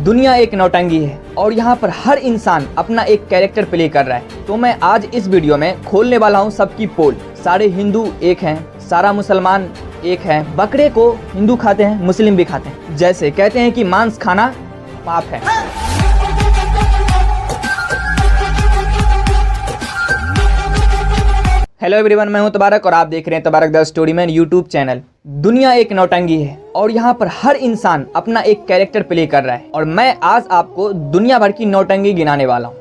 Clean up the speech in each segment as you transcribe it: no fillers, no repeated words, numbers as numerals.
दुनिया एक नौटंकी है और यहाँ पर हर इंसान अपना एक कैरेक्टर प्ले कर रहा है। तो मैं आज इस वीडियो में खोलने वाला हूँ सबकी पोल। सारे हिंदू एक हैं, सारा मुसलमान एक है। बकरे को हिंदू खाते हैं, मुस्लिम भी खाते हैं। जैसे कहते हैं कि मांस खाना पाप है। हेलो एवरीवन, मैं हूं तबारक और आप देख रहे हैं तबारक the story man YouTube channel. दुनिया एक नौटंकी है और यहाँ पर हर इंसान अपना एक कैरेक्टर प्ले कर रहा है और मैं आज आपको दुनिया भर की नौटंकी गिनाने वाला हूँ।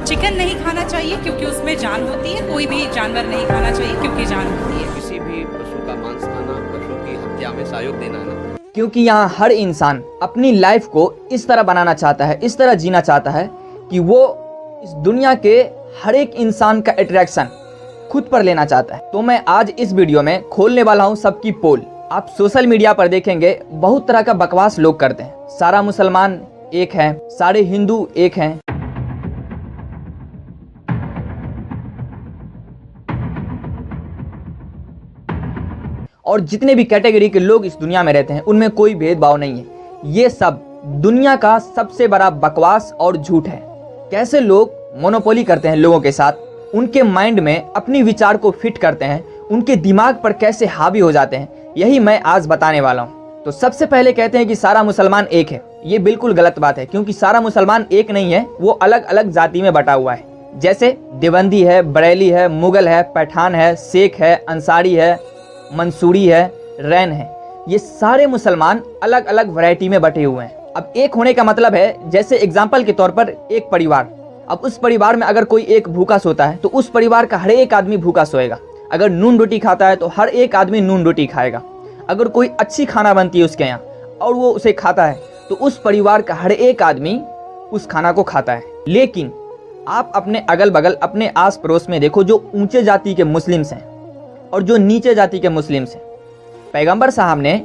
चिकन नहीं खाना चाहिए क्योंकि उसमें जान होती है। कोई भी जानवर नहीं खाना चाहिए क्योंकि जान होती है। किसी भी पशु का मांस खाना पशु की हत्या में सहयोग देना ना। क्योंकि यहाँ हर इंसान अपनी लाइफ को इस तरह बनाना चाहता है, इस तरह जीना चाहता है कि वो इस दुनिया के हर एक इंसान का अट्रैक्शन खुद पर लेना चाहता है। तो मैं आज इस वीडियो में खोलने वाला हूँ सबकी पोल। आप सोशल मीडिया पर देखेंगे बहुत तरह का बकवास लोग करते हैं। सारा मुसलमान एक है, सारे हिंदू एक हैं। और जितने भी कैटेगरी के लोग इस दुनिया में रहते हैं उनमें कोई भेदभाव नहीं है। ये सब दुनिया का सबसे बड़ा बकवास और झूठ है। कैसे लोग मोनोपोली करते हैं लोगों के साथ, उनके माइंड में अपनी विचार को फिट करते हैं, उनके दिमाग पर कैसे हावी हो जाते हैं, यही मैं आज बताने वाला हूँ। तो सबसे पहले कहते हैं कि सारा मुसलमान एक है। ये बिल्कुल गलत बात है, क्योंकि सारा मुसलमान एक नहीं है, वो अलग अलग जाति में बटा हुआ है। जैसे देवबंदी है, बरेली है, मुगल है, पठान है, शेख है, अंसारी है, मंसूरी है, रैन है। ये सारे मुसलमान अलग अलग वैरायटी में बटे हुए हैं। अब एक होने का मतलब है, जैसे एग्जाम्पल के तौर पर एक परिवार, अब उस परिवार में अगर कोई एक भूखा सोता है तो उस परिवार का हर एक आदमी भूखा सोएगा। अगर नून रोटी खाता है तो हर एक आदमी नून रोटी खाएगा। अगर कोई अच्छी खाना बनती है उसके यहाँ और वो उसे खाता है तो उस परिवार का हर एक आदमी उस खाना को खाता है। लेकिन आप अपने अगल बगल, अपने आस पड़ोस में देखो, जो ऊंचे जाति के मुस्लिम्स हैं और जो नीचे जाति के मुस्लिम्स हैं। पैगंबर साहब ने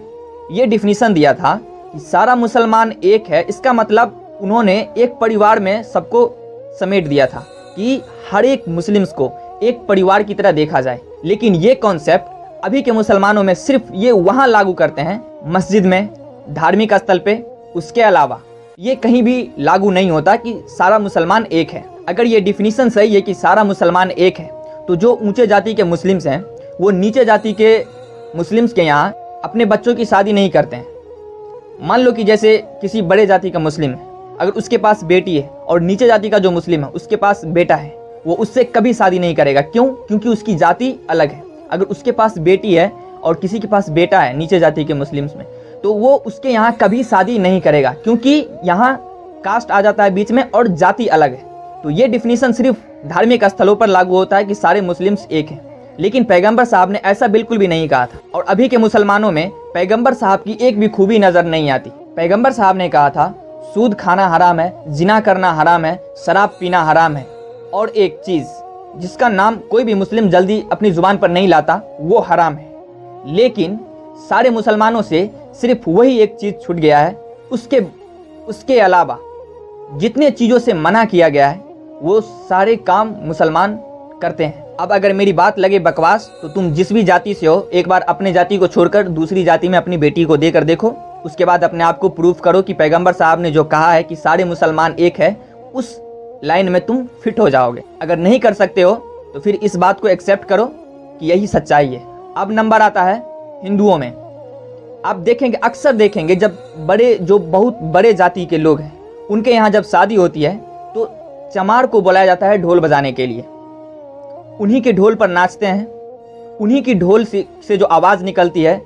ये डिफिनीशन दिया था कि सारा मुसलमान एक है। इसका मतलब उन्होंने एक परिवार में सबको समेट दिया था कि हर एक मुस्लिम्स को एक परिवार की तरह देखा जाए। लेकिन ये कॉन्सेप्ट अभी के मुसलमानों में सिर्फ ये वहाँ लागू करते हैं, मस्जिद में, धार्मिक स्थल पे। उसके अलावा ये कहीं भी लागू नहीं होता कि सारा मुसलमान एक है। अगर ये डिफिनीशन सही है कि सारा मुसलमान एक है, तो जो ऊंचे जाति के मुस्लिम्स हैं वो नीचे जाति के मुस्लिम्स के यहाँ अपने बच्चों की शादी नहीं करते हैं। मान लो कि जैसे किसी बड़े जाति का मुस्लिम है, अगर उसके पास बेटी है और नीचे जाति का जो मुस्लिम है उसके पास बेटा है, वो उससे कभी शादी नहीं करेगा। क्यों? क्योंकि उसकी जाति अलग है। अगर उसके पास बेटी है और किसी के पास बेटा है नीचे जाति के मुस्लिम्स में, तो वो उसके यहाँ कभी शादी नहीं करेगा, क्योंकि यहाँ कास्ट आ जाता है बीच में और जाति अलग है। तो ये डिफिनीशन सिर्फ धार्मिक स्थलों पर लागू होता है कि सारे मुस्लिम्स एक हैं। लेकिन पैगंबर साहब ने ऐसा बिल्कुल भी नहीं कहा था। और अभी के मुसलमानों में पैगंबर साहब की एक भी खूबी नजर नहीं आती। पैगंबर साहब ने कहा था सूद खाना हराम है, जिना करना हराम है, शराब पीना हराम है, और एक चीज जिसका नाम कोई भी मुस्लिम जल्दी अपनी जुबान पर नहीं लाता, वो हराम है। लेकिन सारे मुसलमानों से सिर्फ वही एक चीज छूट गया है। उसके अलावा जितने चीजों से मना किया गया है वो सारे काम मुसलमान करते हैं। अब अगर मेरी बात लगे बकवास, तो तुम जिस भी जाति से हो, एक बार अपने जाति को छोड़कर दूसरी जाति में अपनी बेटी को देकर देखो। उसके बाद अपने आप को प्रूफ करो कि पैगंबर साहब ने जो कहा है कि सारे मुसलमान एक है, उस लाइन में तुम फिट हो जाओगे। अगर नहीं कर सकते हो तो फिर इस बात को एक्सेप्ट करो कि यही सच्चाई है। अब नंबर आता है हिंदुओं में। आप देखेंगे, अक्सर देखेंगे, जब बहुत बड़े जाति के लोग हैं उनके यहाँ जब शादी होती है तो चमार को बुलाया जाता है ढोल बजाने के लिए। उन्हीं के ढोल पर नाचते हैं। उन्हीं की ढोल से जो आवाज़ निकलती है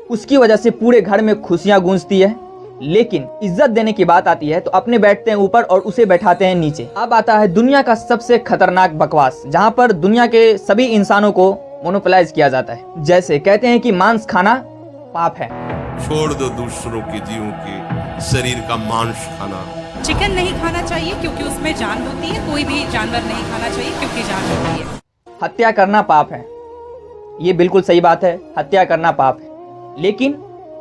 उसकी वजह से पूरे घर में खुशियां गूंजती है। लेकिन इज्जत देने की बात आती है तो अपने बैठते हैं ऊपर और उसे बैठाते हैं नीचे। अब आता है दुनिया का सबसे खतरनाक बकवास, जहां पर दुनिया के सभी इंसानों को मोनोपोलाइज किया जाता है। जैसे कहते हैं कि मांस खाना पाप है। छोड़ दो दूसरों के जीवों के शरीर का मांस खाना। चिकन नहीं खाना चाहिए क्योंकि उसमें जान होती है। कोई भी जानवर नहीं खाना चाहिए क्योंकि जान होती है। हत्या करना पाप है। ये बिल्कुल सही बात है, हत्या करना पाप है। लेकिन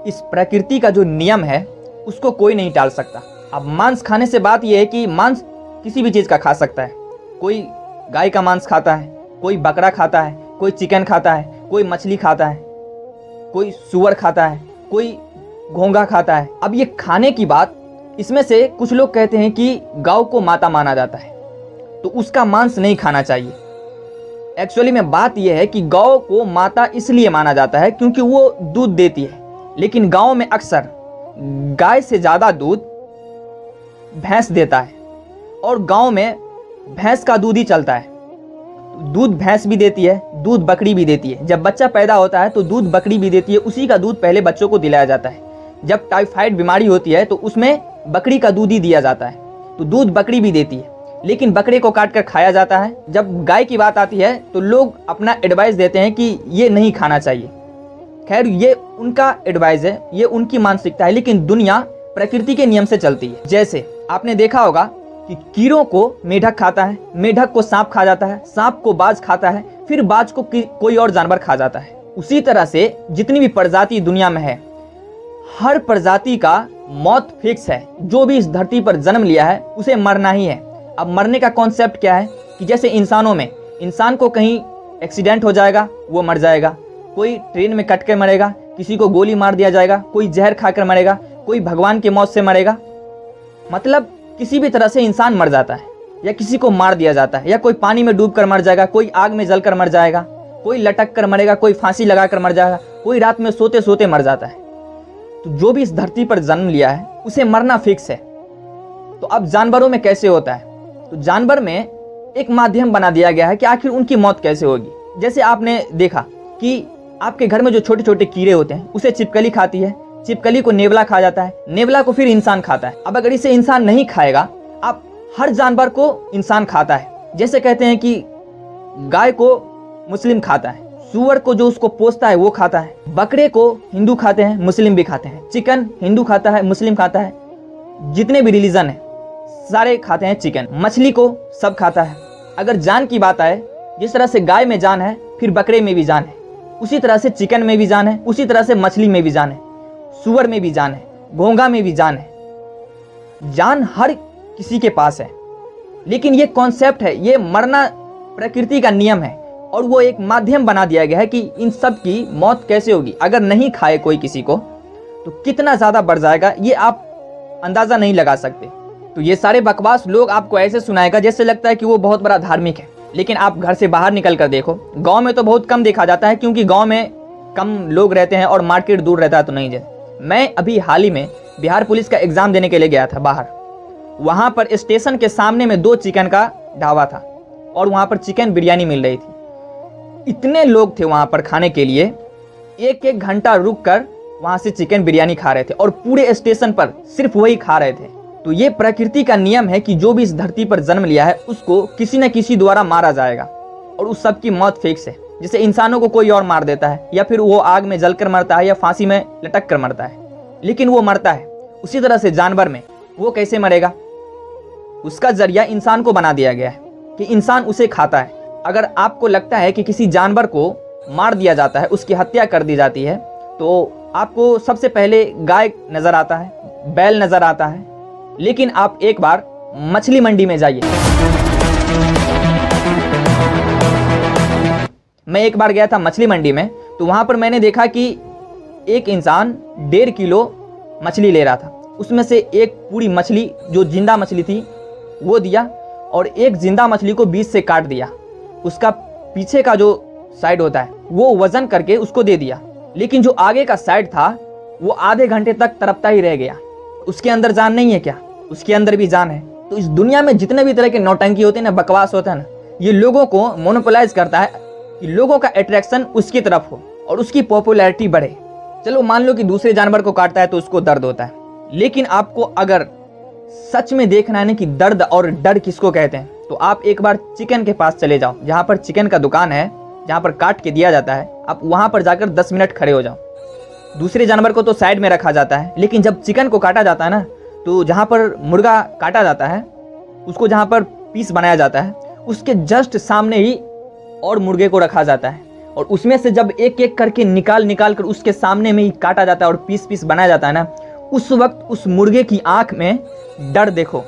इस प्रकृति का जो नियम है उसको कोई नहीं टाल सकता। अब मांस खाने से बात यह है कि मांस किसी भी चीज़ का खा सकता है। कोई गाय का मांस खाता है, कोई बकरा खाता है, कोई चिकन खाता है, कोई मछली खाता है, कोई सुअर खाता है, कोई घोंघा खाता है। अब ये खाने की बात, इसमें से कुछ लोग कहते हैं कि गौ को माता माना जाता है तो उसका मांस नहीं खाना चाहिए। एक्चुअली में बात यह है कि गौ को माता इसलिए माना जाता है क्योंकि वो दूध देती है, लेकिन गांव में अक्सर गाय से ज़्यादा दूध भैंस देता है और गांव में भैंस का दूध ही चलता है। दूध भैंस भी देती है, दूध बकरी भी देती है। जब बच्चा पैदा होता है तो दूध बकरी भी देती है, उसी का दूध पहले बच्चों को दिलाया जाता है। जब टाइफाइड बीमारी होती है तो उसमें बकरी का दूध ही दिया जाता है, तो दूध बकरी भी देती है, लेकिन बकरे को काट कर खाया जाता है। जब गाय की बात आती है तो लोग अपना एडवाइस देते हैं कि ये नहीं खाना चाहिए। खैर, ये उनका एडवाइस है, ये उनकी मानसिकता है, लेकिन दुनिया प्रकृति के नियम से चलती है। जैसे आपने देखा होगा कि कीड़ों को मेढक खाता है, मेढक को सांप खा जाता है, सांप को बाज खाता है, फिर बाज को कोई और जानवर खा जाता है। उसी तरह से जितनी भी प्रजाति दुनिया में है, हर प्रजाति का मौत फिक्स है। जो भी इस धरती पर जन्म लिया है उसे मरना ही है। अब मरने का कॉन्सेप्ट क्या है कि जैसे इंसानों में, इंसान को कहीं एक्सीडेंट हो जाएगा वो मर जाएगा, कोई ट्रेन में कट कर मरेगा, किसी को गोली मार दिया जाएगा, कोई जहर खाकर मरेगा, कोई भगवान की मौत से मरेगा। मतलब किसी भी तरह से इंसान मर जाता है, या किसी को मार दिया जाता है, या कोई पानी में डूब कर मर जाएगा, कोई आग में जल कर मर जाएगा, कोई लटक कर मरेगा, कोई फांसी लगा कर मर जाएगा, कोई रात में सोते सोते मर जाता है। तो जो भी इस धरती पर जन्म लिया है उसे मरना फिक्स है। तो अब जानवरों में कैसे होता है? तो जानवर में एक माध्यम बना दिया गया है कि आखिर उनकी मौत कैसे होगी। जैसे आपने देखा कि आपके घर में जो छोटे छोटे कीड़े होते हैं उसे छिपकली खाती है, छिपकली को नेवला खा जाता है, नेवला को फिर इंसान खाता है। अब अगर इसे इंसान नहीं खाएगा, अब हर जानवर को इंसान खाता है। जैसे कहते हैं कि गाय को मुस्लिम खाता है, सूअर को जो उसको पोसता है वो खाता है, बकरे को हिंदू खाते हैं, मुस्लिम भी खाते हैं, चिकन हिंदू खाता है, मुस्लिम खाता है, जितने भी रिलीजन है सारे खाते हैं चिकन, मछली को सब खाता है। अगर जान की बात आए, जिस तरह से गाय में जान है फिर बकरे में भी जान है, उसी तरह से चिकन में भी जान है, उसी तरह से मछली में भी जान है, सूअर में भी जान है, घोंघा में भी जान है। जान हर किसी के पास है, लेकिन ये कॉन्सेप्ट है, ये मरना प्रकृति का नियम है और वो एक माध्यम बना दिया गया है कि इन सब की मौत कैसे होगी। अगर नहीं खाए कोई किसी को तो कितना ज़्यादा बढ़ जाएगा ये आप अंदाज़ा नहीं लगा सकते। तो ये सारे बकवास लोग आपको ऐसे सुनाएगा जैसे लगता है कि वो बहुत बड़ा धार्मिक है, लेकिन आप घर से बाहर निकल कर देखो, गांव में तो बहुत कम देखा जाता है क्योंकि गांव में कम लोग रहते हैं और मार्केट दूर रहता है। तो नहीं जैसे मैं अभी हाल ही में बिहार पुलिस का एग्ज़ाम देने के लिए गया था बाहर, वहाँ पर स्टेशन के सामने में 2 चिकन का ढाबा था और वहाँ पर चिकन बिरयानी मिल रही थी। इतने लोग थे वहाँ पर खाने के लिए, 1-1 घंटा रुक कर वहाँ से चिकन बिरयानी खा रहे थे और पूरे स्टेशन पर सिर्फ वही खा रहे थे। तो ये प्रकृति का नियम है कि जो भी इस धरती पर जन्म लिया है उसको किसी न किसी द्वारा मारा जाएगा और उस सब की मौत फिक्स है। जैसे इंसानों को कोई और मार देता है या फिर वो आग में जलकर मरता है या फांसी में लटक कर मरता है, लेकिन वो मरता है। उसी तरह से जानवर में वो कैसे मरेगा, उसका जरिया इंसान को बना दिया गया है कि इंसान उसे खाता है। अगर आपको लगता है कि किसी जानवर को मार दिया जाता है, उसकी हत्या कर दी जाती है, तो आपको सबसे पहले गाय नज़र आता है, बैल नज़र आता है, लेकिन आप एक बार मछली मंडी में जाइए। मैं एक बार गया था मछली मंडी में, तो वहाँ पर मैंने देखा कि एक इंसान 1.5 किलो मछली ले रहा था। उसमें से एक पूरी मछली जो जिंदा मछली थी वो दिया और एक जिंदा मछली को बीच से काट दिया। उसका पीछे का जो साइड होता है वो वजन करके उसको दे दिया, लेकिन जो आगे का साइड था वो आधे घंटे तक तड़पता ही रह गया। उसके अंदर जान नहीं है क्या? उसके अंदर भी जान है। तो इस दुनिया में जितने भी तरह के नौटंकी होते हैं ना, बकवास होता है ना, ये लोगों को मोनोपोलाइज करता है कि लोगों का अट्रैक्शन उसकी तरफ हो और उसकी पॉपुलैरिटी बढ़े। चलो मान लो कि दूसरे जानवर को काटता है तो उसको दर्द होता है, लेकिन आपको अगर सच में देखना है ना कि दर्द और डर किसको कहते हैं, तो आप एक बार चिकन के पास चले जाओ, जहाँ पर चिकन का दुकान है, जहाँ पर काट के दिया जाता है। आप वहाँ पर जाकर 10 मिनट खड़े हो जाओ। दूसरे जानवर को तो साइड में रखा जाता है, लेकिन जब चिकन को काटा जाता है ना, तो जहाँ पर मुर्गा काटा जाता है, उसको जहाँ पर पीस बनाया जाता है, उसके जस्ट सामने ही और मुर्गे को रखा जाता है और उसमें से जब एक एक करके निकाल कर उसके सामने में ही काटा जाता है और पीस पीस बनाया जाता है ना, उस वक्त उस मुर्गे की आंख में डर देखो,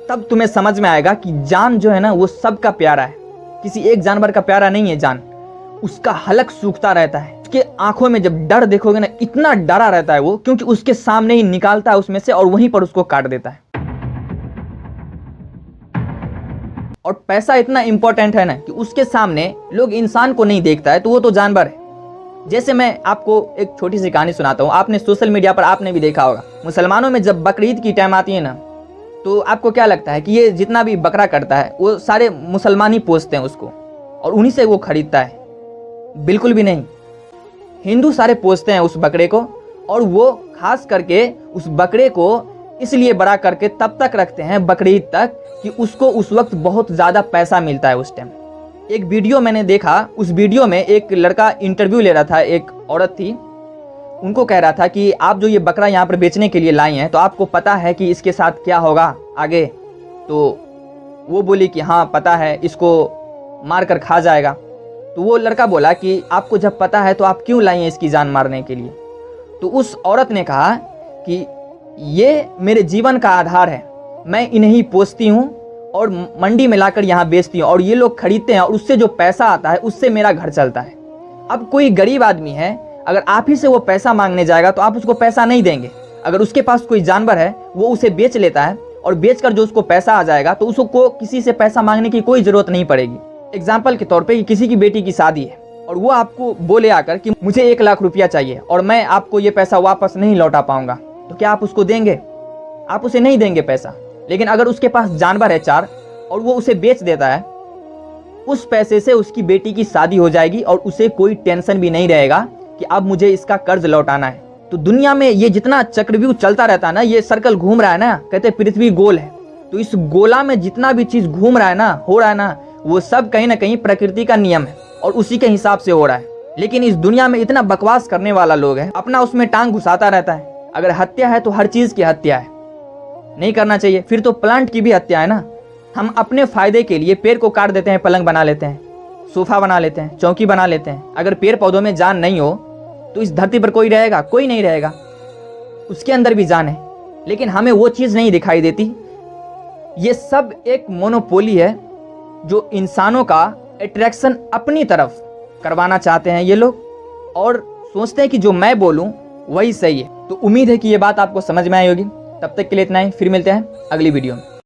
तब तुम्हें समझ में आएगा कि जान जो है ना वो सबका प्यारा है। किसी एक जानवर का प्यारा नहीं है जान, उसका हलक सूखता रहता है, उसके आंखों में जब डर देखोगे ना, इतना डरा रहता है वो, क्योंकि उसके सामने ही निकालता है उसमें से और वहीं पर उसको काट देता है। और पैसा इतना इंपॉर्टेंट है ना कि उसके सामने लोग इंसान को नहीं देखता है, तो वो तो जानवर है। जैसे मैं आपको एक छोटी सी कहानी सुनाता हूँ। आपने सोशल मीडिया पर आपने भी देखा होगा, मुसलमानों में जब बकरीद की टाइम आती है ना, तो आपको क्या लगता है कि ये जितना भी बकरा कटता है वो सारे मुसलमान ही पोसते हैं उसको और उन्हीं से वो खरीदता है? बिल्कुल भी नहीं। हिंदू सारे पोसते हैं उस बकरे को, और वो खास करके उस बकरे को इसलिए बड़ा करके तब तक रखते हैं बकरीद तक कि उसको उस वक्त बहुत ज़्यादा पैसा मिलता है उस टाइम। एक वीडियो मैंने देखा, उस वीडियो में एक लड़का इंटरव्यू ले रहा था, एक औरत थी, उनको कह रहा था कि आप जो ये बकरा यहाँ पर बेचने के लिए लाई हैं, तो आपको पता है कि इसके साथ क्या होगा आगे? तो वो बोली कि हाँ पता है, इसको मार कर खा जाएगा। तो वो लड़का बोला कि आपको जब पता है तो आप क्यों लाई हैं इसकी जान मारने के लिए? तो उस औरत ने कहा कि ये मेरे जीवन का आधार है, मैं इन्हें पोसती हूँ और मंडी में लाकर यहाँ बेचती हूँ और ये लोग खरीदते हैं और उससे जो पैसा आता है उससे मेरा घर चलता है। अब कोई गरीब आदमी है, अगर आप ही से वो पैसा मांगने जाएगा तो आप उसको पैसा नहीं देंगे। अगर उसके पास कोई जानवर है वो उसे बेच लेता है और बेचकर जो उसको पैसा आ जाएगा तो उसको किसी से पैसा मांगने की कोई ज़रूरत नहीं पड़ेगी। एग्जाम्पल के तौर पे कि किसी की बेटी की शादी है और वो आपको बोले आकर कि मुझे 1 लाख रुपया चाहिए और मैं आपको ये पैसा वापस नहीं लौटा पाऊंगा, तो क्या आप उसको देंगे? आप उसे नहीं देंगे पैसा। लेकिन अगर उसके पास जानवर है 4 और वो उसे बेच देता है, उस पैसे से उसकी बेटी की शादी हो जाएगी और उसे कोई टेंशन भी नहीं रहेगा कि अब मुझे इसका कर्ज लौटाना है। तो दुनिया में ये जितना चक्रव्यूह चलता रहता है ना, ये सर्कल घूम रहा है ना, कहते पृथ्वी गोल है, तो इस गोला में जितना भी चीज घूम रहा है ना, हो रहा है ना, वो सब कहीं ना कहीं प्रकृति का नियम है और उसी के हिसाब से हो रहा है। लेकिन इस दुनिया में इतना बकवास करने वाला लोग है, अपना उसमें टांग घुसाता रहता है। अगर हत्या है तो हर चीज की हत्या है, नहीं करना चाहिए। फिर तो प्लांट की भी हत्या है ना। हम अपने फायदे के लिए पेड़ को काट देते हैं, पलंग बना लेते हैं, सोफा बना लेते हैं, चौकी बना लेते हैं। अगर पेड़ पौधों में जान नहीं हो तो इस धरती पर कोई रहेगा? कोई नहीं रहेगा। उसके अंदर भी जान है, लेकिन हमें वो चीज़ नहीं दिखाई देती। ये सब एक मोनोपोली है जो इंसानों का अट्रैक्शन अपनी तरफ करवाना चाहते हैं ये लोग, और सोचते हैं कि जो मैं बोलूं वही सही है। तो उम्मीद है कि ये बात आपको समझ में आई होगी। तब तक के लिए इतना ही, फिर मिलते हैं अगली वीडियो में।